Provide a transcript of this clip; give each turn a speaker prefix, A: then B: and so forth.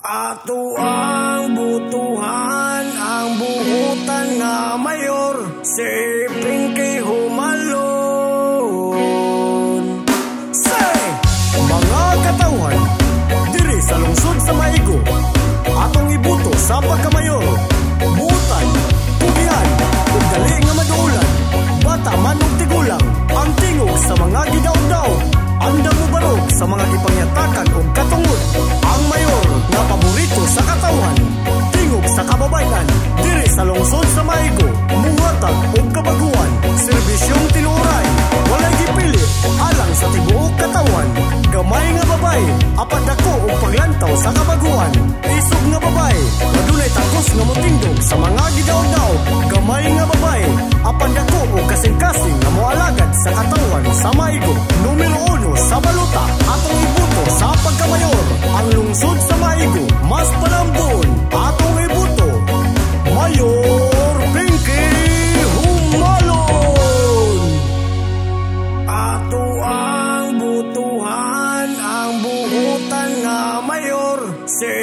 A: Ato ang butuhan, ang buhutan nga mayor, si Pinky Humalon. Say, mga katawan, diri sa lungsod sa Maigo, atong ibuto sa pagkamayor. Buhutan, pugihan, ug dali nga maduulan, bata man ug tigulang, ang tingog sa mga gidaw-daw, andam mo barog sa mga gipangyatakan ug katungod. Ang mayor nga paborito sa katawan, tingog sa kababayan, diri sa lungsod sa Maigo, muhatag ug kabaguan, serbisyong tinuray, walay gipili, alang sa tibuok katawan. Gamay nga babay, apan dako ug paglantaw sa kabaguan. Isog nga babay, madunay takos nga motindog sa mga gidaw-daw. Gamay nga babay, apan dako ug kasing-kasing nga moalagad sa katawan sa Maigo. Numero 1 sa balota, atong ibuto sa pagkamayor. Ang lungsod sa Maigo, mas palambon, atong ibuto, Mayor Pinky Humalon. Ato ang butuhan, ang buhutan nga mayor, si